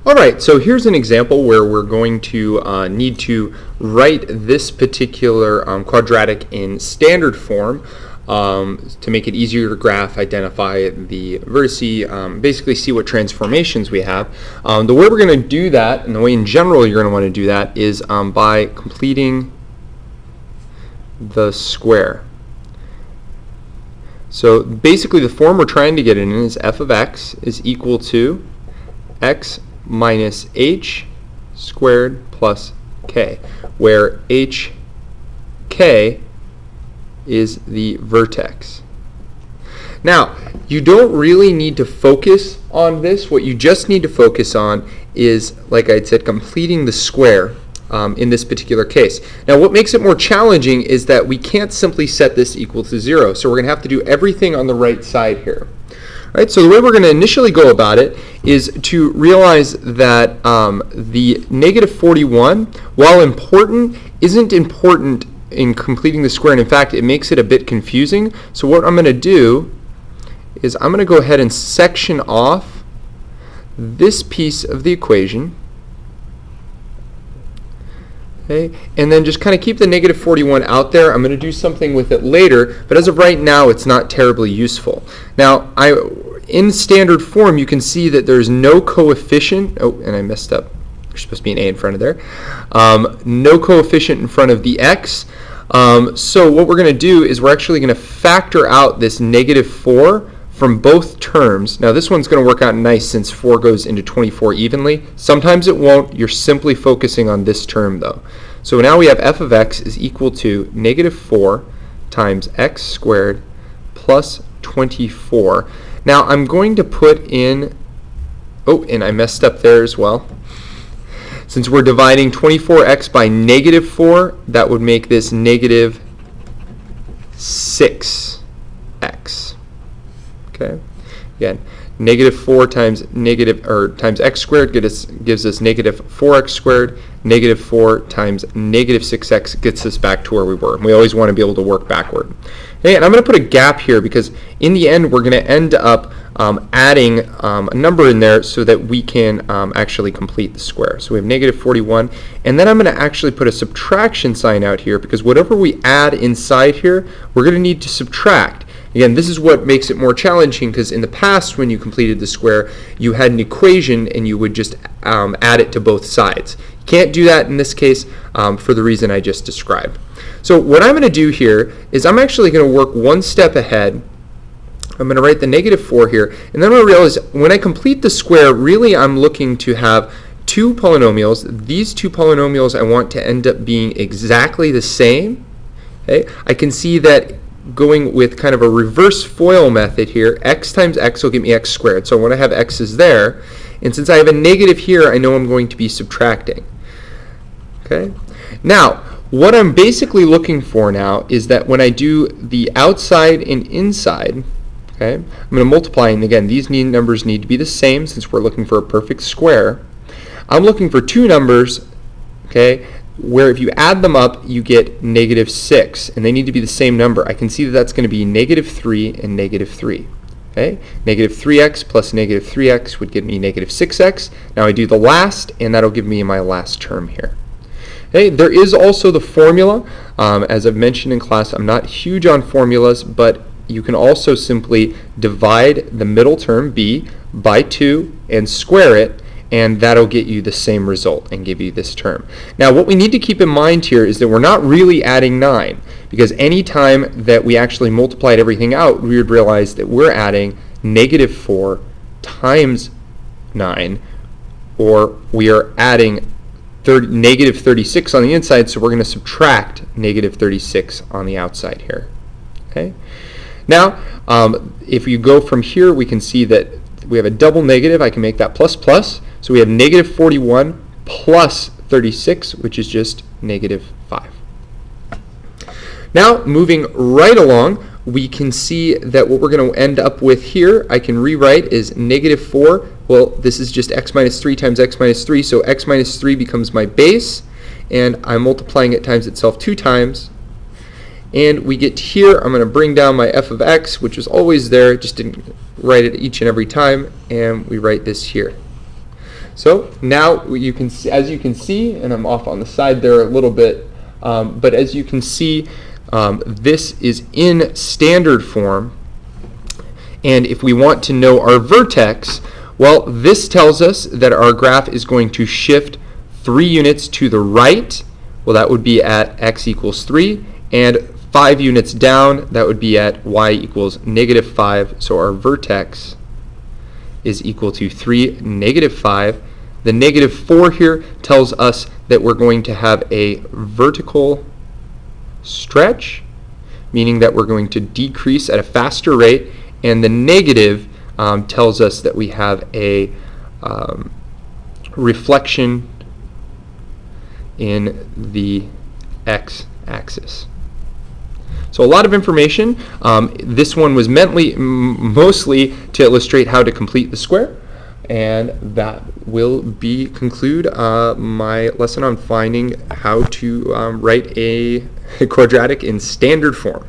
Alright, so here's an example where we're going to need to write this particular quadratic in standard form to make it easier to graph, identify the vertices, basically see what transformations we have. The way we're going to do that, and the way in general you're going to want to do that, is by completing the square. So basically the form we're trying to get in is f of x is equal to x minus h squared plus k, where hk is the vertex. Now, you don't really need to focus on this. What you just need to focus on is, like I said, completing the square in this particular case. Now, what makes it more challenging is that we can't simply set this equal to 0, so we're going to have to do everything on the right side here. Right, so the way we're going to initially go about it is to realize that the negative 41, while important, isn't important in completing the square, and in fact it makes it a bit confusing. So what I'm going to do is I'm going to go ahead and section off this piece of the equation, okay, and then just kind of keep the negative 41 out there. I'm going to do something with it later, but as of right now it's not terribly useful. Now, in standard form you can see that there's no coefficient, oh, and I messed up, there's supposed to be an a in front of there, no coefficient in front of the x. So what we're going to do is we're actually going to factor out this negative 4 from both terms. Now this one's going to work out nice since 4 goes into 24 evenly. Sometimes it won't. You're simply focusing on this term though. So now we have f of x is equal to negative 4 times x squared plus 24. Now I'm going to put in, oh, and I messed up there as well. Since we're dividing 24x by negative 4, that would make this negative 6x. Okay. Again, negative 4 times times x squared gives us negative 4x squared. Negative 4 times negative 6x gets us back to where we were. We always want to be able to work backward. Okay, and I'm going to put a gap here because in the end we're going to end up adding a number in there so that we can actually complete the square. So we have negative 41, and then I'm going to actually put a subtraction sign out here because whatever we add inside here, we're going to need to subtract. Again, this is what makes it more challenging because in the past when you completed the square, you had an equation and you would just add it to both sides. You can't do that in this case for the reason I just described. So what I'm going to do here is I'm actually going to work one step ahead. I'm going to write the negative 4 here, and then I'm going to realize when I complete the square, really I'm looking to have two polynomials. These two polynomials I want to end up being exactly the same. Okay? I can see that going with kind of a reverse FOIL method here, x times x will give me x squared. So I want to have x's there, and since I have a negative here, I know I'm going to be subtracting. Okay? Now, what I'm basically looking for now is that when I do the outside and inside, okay, I'm going to multiply, and again, these numbers need to be the same since we're looking for a perfect square. I'm looking for two numbers, okay, where if you add them up, you get negative 6, and they need to be the same number. I can see that that's going to be negative 3 and negative 3. Okay? Negative 3x plus negative 3x would give me negative 6x. Now I do the last, and that'll give me my last term here. Okay? There is also the formula. As I've mentioned in class, I'm not huge on formulas, but you can also simply divide the middle term, b, by 2 and square it, and that'll get you the same result and give you this term. Now what we need to keep in mind here is that we're not really adding 9, because any time that we actually multiplied everything out, we would realize that we're adding negative 4 times 9, or we are adding negative 36 on the inside, so we're going to subtract negative 36 on the outside here. Okay? Now, if you go from here, we can see that we have a double negative. I can make that plus plus. So we have negative 41 plus 36, which is just negative 5. Now, moving right along, we can see that what we're going to end up with here, I can rewrite is negative 4. Well, this is just x minus 3 times x minus 3, so x minus 3 becomes my base, and I'm multiplying it times itself 2 times. And we get here, I'm going to bring down my f of x, which is always there, just didn't write it each and every time, and we write this here. So now you can see, as you can see, and I'm off on the side there a little bit, but as you can see, this is in standard form. And if we want to know our vertex, well, this tells us that our graph is going to shift 3 units to the right. Well, that would be at x equals 3, and 5 units down, that would be at y equals -5. So our vertex is equal to 3, -5. The -4 here tells us that we're going to have a vertical stretch, meaning that we're going to decrease at a faster rate, and the negative tells us that we have a reflection in the x-axis. So a lot of information. This one was mostly to illustrate how to complete the square, and that will conclude my lesson on finding how to write a quadratic in standard form.